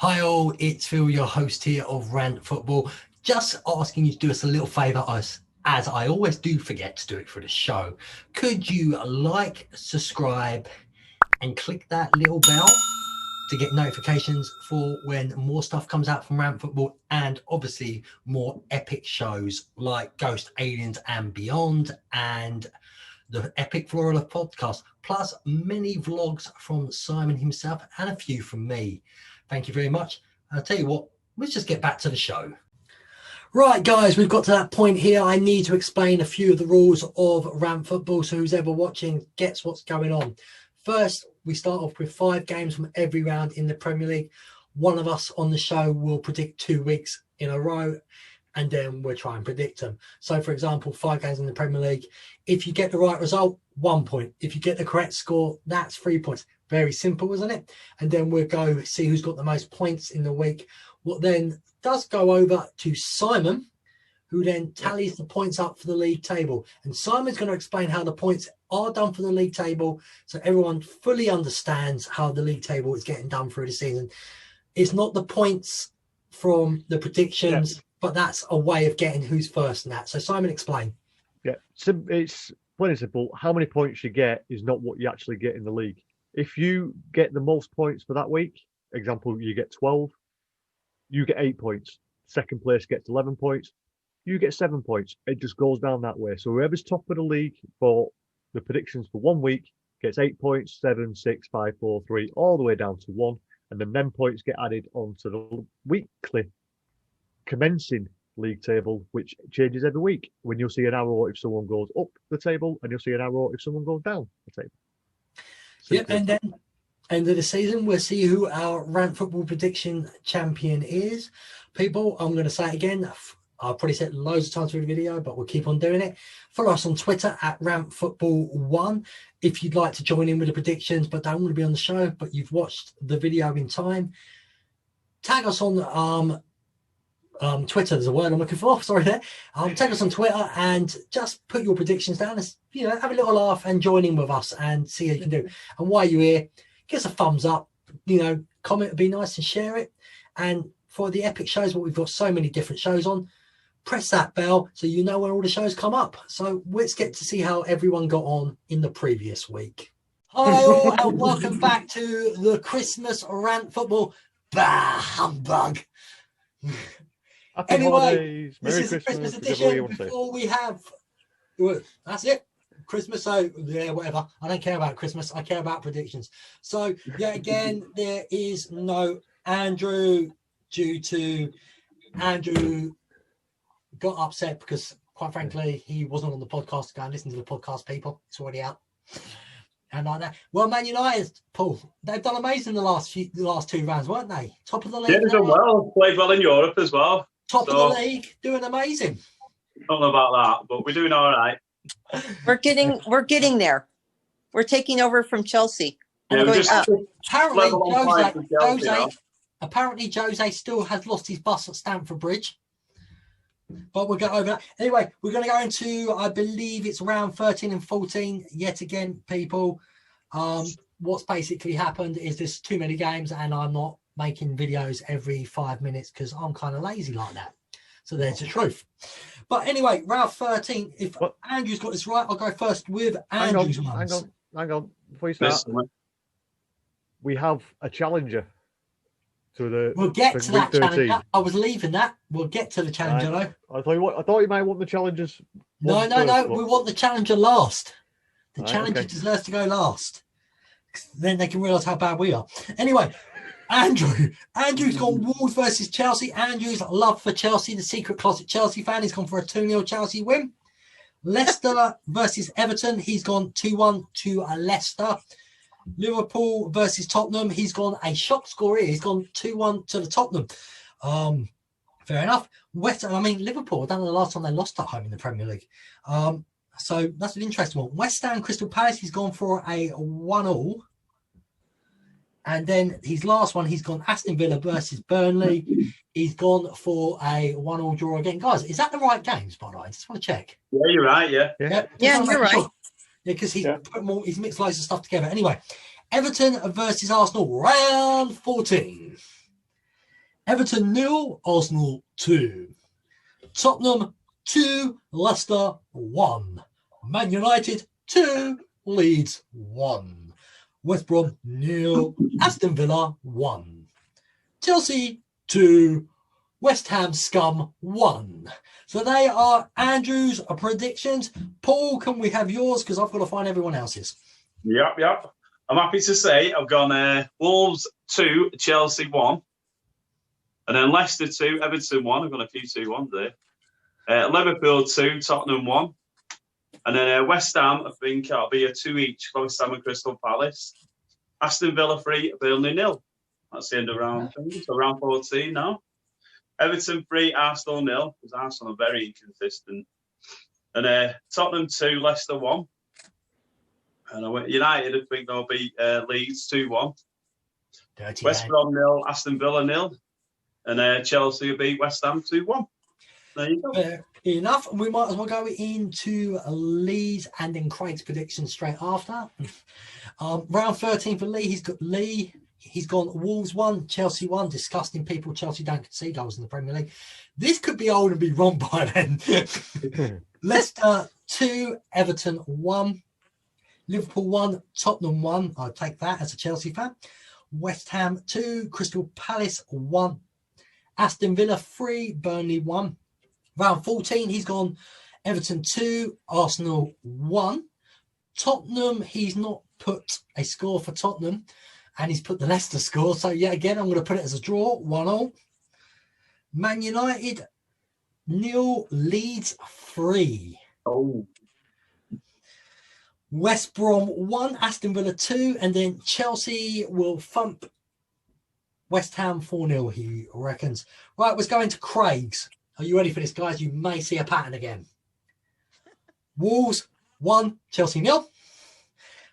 Hi all, it's Phil, your host here of Rant Football. Just asking you to do us a little favour, as I always do forget to do it for the show. Could you like, subscribe and click that little bell to get notifications for when more stuff comes out from Rant Football, and obviously more epic shows like Ghost, Aliens and Beyond and the Epic Florida podcast, plus many vlogs from Simon himself and a few from me. Thank you very much. I'll tell you what, let's just get back to the show. Right, guys, we've got to that point here. I need to explain a few of the rules of Rant Football, so who's ever watching gets what's going on. First, we start off with 5 games from every round in the Premier League. One of us on the show will predict 2 weeks in a row, and then we'll try and predict them. So, for example, 5 games in the Premier League. If you get the right result, 1 point. If you get the correct score, that's 3 points. Very simple, isn't it? And then we'll go see who's got the most points in the week. What then does go over to Simon, who then tallies the points up for the league table. And Simon's going to explain how the points are done for the league table, so everyone fully understands how the league table is getting done through the season. It's not the points from the predictions, but that's a way of getting who's first in that. So Simon, explain. Yeah, so it's plain and simple. How many points you get is not what you actually get in the league. If you get the most points for that week, example, you get 12, you get 8 points. Second place gets 11 points. You get 7 points. It just goes down that way. So whoever's top of the league for the predictions for 1 week gets 8 points, 7, 6, 5, 4, 3, all the way down to 1. And then them points get added onto the weekly commencing league table, which changes every week. When you'll see an arrow if someone goes up the table, and you'll see an arrow if someone goes down the table. Yep, and then end of the season, we'll see who our Rant Football prediction champion is. People, I'm going to say it again. I've probably said it loads of times through the video, but we'll keep on doing it. Follow us on Twitter at RantFootball1 if you'd like to join in with the predictions, but don't want to be on the show, but you've watched the video in time. Tag us on Twitter, there's a word I'm looking for, sorry there. Tag us on Twitter and just put your predictions down. Have a little laugh and join in with us and see how you can do. And while you're here, give us a thumbs up, comment would be nice, and share it. And for the epic shows, what we've got so many different shows on, press that bell so you know when all the shows come up. So let's get to see how everyone got on in the previous week. Hi all, and welcome back to the Christmas Rant Football. Bah, humbug. Happy holidays. This Merry is the Christmas Christmas, edition. Before we have, that's it. Christmas, so yeah, whatever. I don't care about Christmas. I care about predictions. So yeah, again, there is no Andrew due to Andrew got upset because, quite frankly, he wasn't on the podcast. Go and listen to the podcast, people. It's already out. And like that. Well, Man United, Paul, they've done amazing the last 2 rounds, weren't they? Top of the league. Yeah, they've done well. Played well in Europe as well. Top of the league, doing amazing. Don't know about that, but we're doing all right. We're getting there. We're taking over from Chelsea. Yeah, We're going up. Apparently Jose still has lost his bus at Stamford Bridge. But we'll get over that. Anyway, we're going to go into, I believe it's round 13 and 14. Yet again, people, what's basically happened is there's too many games and I'm not making videos every 5 minutes because I'm kind of lazy like that. So there's the truth. But anyway, round 13, if Andrew's got this right, I'll go first with Andrew's ones. Hang on. Before you start, we have a challenger. We'll get to that challenger. I was leaving that. We'll get to the challenger though. I thought you might want the challengers. No. We want the challenger last. The challenger deserves to go last. Then they can realise how bad we are. Anyway, Andrew's gone Wolves versus Chelsea. Andrew's love for Chelsea, the secret closet Chelsea fan. He's gone for a 2-0 Chelsea win. Leicester versus Everton. He's gone 2-1 to Leicester. Liverpool versus Tottenham. He's gone a shock score here. He's gone 2-1 to the Tottenham. Fair enough. Liverpool, I don't know the last time they lost at home in the Premier League. So that's an interesting one. West Ham Crystal Palace, he's gone for a 1-1. And then his last one, he's gone Aston Villa versus Burnley. He's gone for a 1-1 draw again. Guys, is that the right games, by the way? I just want to check. Yeah, you're right, yeah. Yeah, you're right. Sure. Yeah, because he's mixed loads of stuff together. Anyway, Everton versus Arsenal, round 14. Everton 0, Arsenal 2. Tottenham 2, Leicester 1. Man United 2, Leeds 1. West Brom 0, Aston Villa 1. Chelsea 2, West Ham Scum 1. So they are Andrew's predictions. Paul, can we have yours? Because I've got to find everyone else's. Yep. I'm happy to say I've gone Wolves 2, Chelsea 1. And then Leicester 2, Everton 1. I've got a few 2-1s there. Liverpool 2, Tottenham 1. And then West Ham, I think it'll be a 2 each, West Ham and Crystal Palace. Aston Villa 3, Burnley 0. That's the end of round 2, so round 14 now. Everton 3, Arsenal 0, because Arsenal are very inconsistent. And Tottenham 2, Leicester 1. And United, I think they'll beat Leeds 2-1. West Brom 0, Aston Villa 0. And Chelsea will beat West Ham 2-1. There you go. Enough. We might as well go into Lee's and then Craig's predictions straight after. Round 13 for Lee. He's gone Wolves 1, Chelsea 1. Disgusting people. Chelsea don't concede goals in the Premier League. This could be old and be wrong by then. Leicester 2, Everton 1. Liverpool 1, Tottenham 1. I'll take that as a Chelsea fan. West Ham 2, Crystal Palace 1. Aston Villa 3, Burnley 1. Round 14, he's gone Everton 2, Arsenal 1. Tottenham, he's not put a score for Tottenham, and he's put the Leicester score. So, yet again, I'm going to put it as a draw, 1-1. Man United 0, Leeds 3. Oh. West Brom 1, Aston Villa 2, and then Chelsea will thump West Ham 4-0, he reckons. Right, let's go into Craig's. Are you ready for this, guys? You may see a pattern again. Wolves 1, Chelsea 0.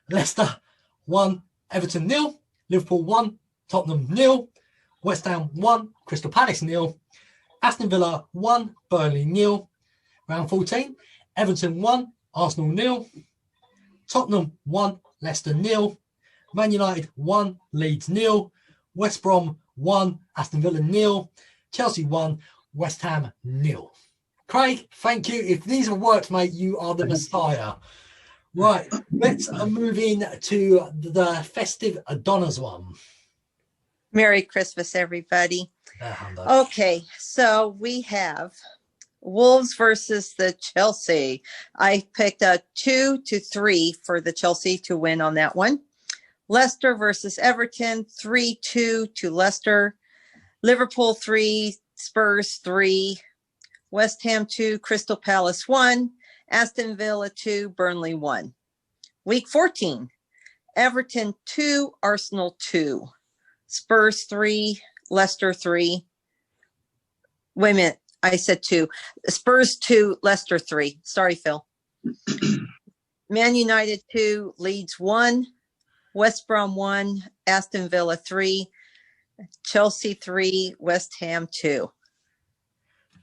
Leicester 1, Everton 0. Liverpool 1, Tottenham 0. West Ham 1, Crystal Palace 0. Aston Villa 1, Burnley 0. Round 14, Everton 1, Arsenal 0. Tottenham 1, Leicester 0. Man United 1, Leeds 0. West Brom 1, Aston Villa 0. Chelsea 1, West Ham 0. Craig, thank you. If these have worked, mate, you are the Messiah. Right, let's move in to the festive Donna's one. Merry Christmas, everybody. Okay, so we have Wolves versus the Chelsea. I picked a 2-3 for the Chelsea to win on that one. Leicester versus Everton, 3-2 to Leicester. Liverpool 3, Spurs 3. West Ham 2, Crystal Palace 1. Aston Villa 2, Burnley 1. Week 14, Everton 2, Arsenal 2. Spurs 3, Leicester 3. Wait a minute, I said 2. Spurs 2, Leicester 3. Sorry, Phil. Man United 2, Leeds 1. West Brom 1, Aston Villa 3. Chelsea 3, West Ham 2.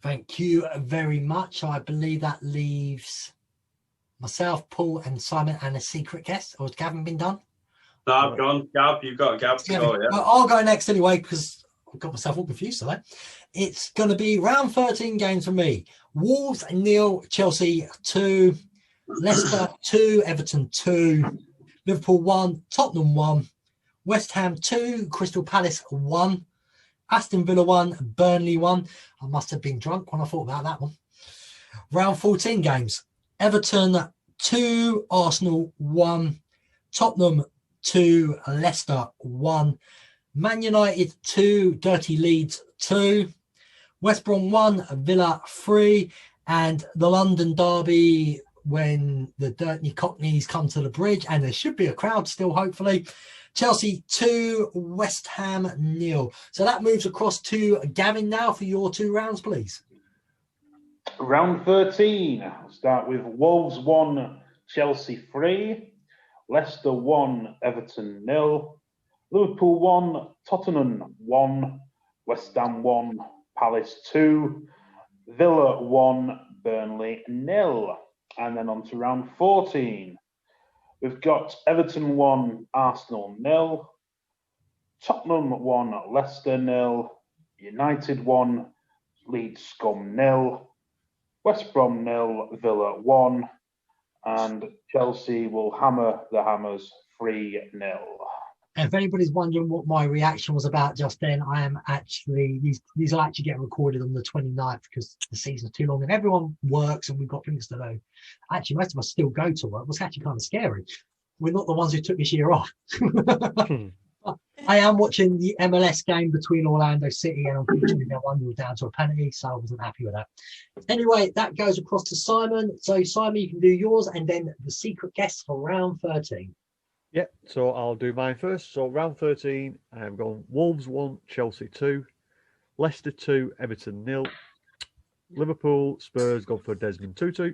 Thank you very much. I believe that leaves myself, Paul, and Simon, and a secret guest. Or has Gavin been done? No, I've gone. Gav, you've got Gav to go, yeah. Well, I'll go next anyway because I've got myself all confused today. It's going to be round 13 games for me. Wolves 0, Chelsea 2, Leicester 2, Everton 2, Liverpool 1, Tottenham 1, West Ham 2, Crystal Palace 1, Aston Villa 1, Burnley 1. I must have been drunk when I thought about that one. Round 14 games. Everton 2, Arsenal 1, Tottenham 2, Leicester 1, Man United 2, Dirty Leeds 2, West Brom 1, Villa 3, and the London derby when the Dirty Cockneys come to the bridge, and there should be a crowd still, hopefully. Chelsea 2, West Ham 0. So that moves across to Gavin now for your 2 rounds, please. Round 13. I'll start with Wolves 1, Chelsea 3, Leicester 1, Everton 0, Liverpool 1, Tottenham 1, West Ham 1, Palace 2, Villa 1, Burnley 0. And then on to round 14. We've got Everton 1, Arsenal 0, Tottenham 1, Leicester 0, United 1, Leeds Scum 0, West Brom 0, Villa 1, and Chelsea will hammer the Hammers 3-0. If anybody's wondering what my reaction was about just then, I am actually, these will actually get recorded on the 29th because the season's too long and everyone works and we've got things to do. Actually, most of us still go to work. It was actually kind of scary. We're not the ones who took this year off. I am watching the MLS game between Orlando City and unfortunately they're 1-0 down to a penalty, so I wasn't happy with that. Anyway, that goes across to Simon. So Simon, you can do yours and then the secret guest for round 13. Yeah, so I'll do mine first. So round 13, I'm going Wolves 1, Chelsea 2, Leicester 2, Everton 0, Liverpool, Spurs gone for Desmond Tutu,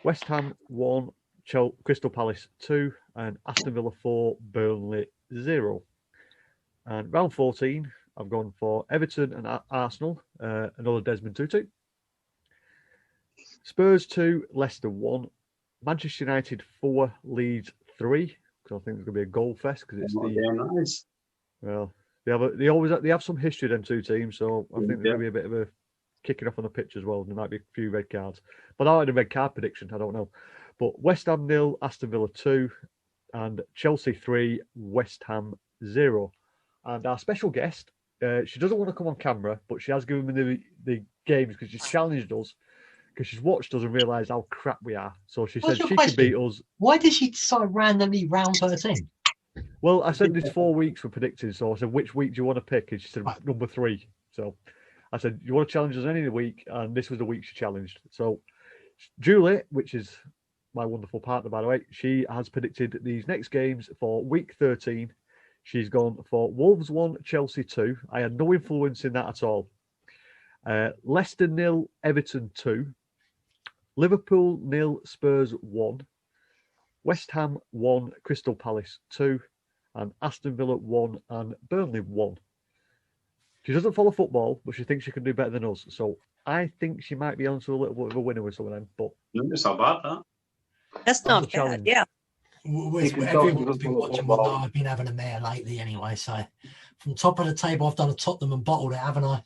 West Ham 1, Crystal Palace 2, and Aston Villa 4, Burnley 0. And round 14, I've gone for Everton and Arsenal, another Desmond Tutu. Spurs 2, Leicester 1, Manchester United 4, Leeds 3, because I think it's going to be a goal fest because it's nice. Well, they have some history, them two teams, so I think there's going to be a bit of a kicking off on the pitch as well. There might be a few red cards, but I had a red card prediction. I don't know, but West Ham 0, Aston Villa 2, and Chelsea 3, West Ham 0. And our special guest, she doesn't want to come on camera, but she has given me the games because she's challenged us. Because she's watched us and realised how crap we are. So she said she can beat us. Why did she decide randomly round 13? Well, I said there's 4 weeks for predicting. So I said, which week do you want to pick? And she said, number 3. So I said, you want to challenge us any of the week? And this was the week she challenged. So Julie, which is my wonderful partner, by the way, she has predicted these next games for week 13. She's gone for Wolves 1, Chelsea 2. I had no influence in that at all. Leicester 0, Everton 2. Liverpool 0, Spurs 1, West Ham 1, Crystal Palace 2, and Aston Villa 1 and Burnley 1. She doesn't follow football, but she thinks she can do better than us. So I think she might be onto a little bit of a winner with some of them. But it's not bad, that. That's not bad, yeah. Everyone's been watching what I've been having a mare lately anyway. So from top of the table, I've done a Tottenham and bottled it, haven't I?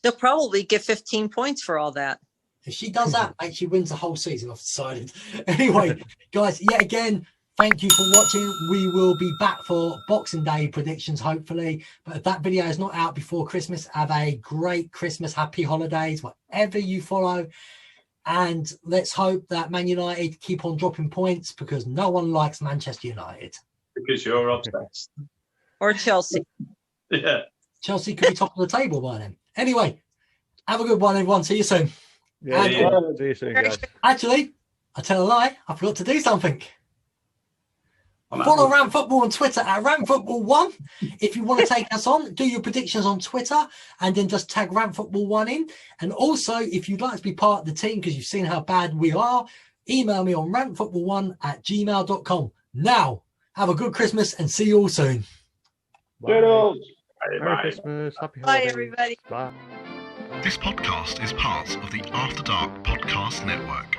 They'll probably get 15 points for all that. If she does that, mate, she wins the whole season, I've decided. Anyway, guys, yet again, thank you for watching. We will be back for Boxing Day predictions, hopefully. But if that video is not out before Christmas, have a great Christmas, happy holidays, whatever you follow. And let's hope that Man United keep on dropping points because no one likes Manchester United. Because you're obsessed. Or Chelsea. Yeah. Chelsea could be top of the table by then. Anyway, have a good one, everyone. See you soon. Yeah, see you soon, guys. Actually, I tell a lie. I forgot to do something. Follow Rant Football on Twitter at RantFootball1. If you want to take us on, do your predictions on Twitter and then just tag RantFootball1 in. And also, if you'd like to be part of the team because you've seen how bad we are, email me on rantfootball1@gmail.com. Now, have a good Christmas and see you all soon. Bye. Merry Christmas. Happy Bye, holidays. everybody. Bye. This podcast is part of the After Dark Podcast Network.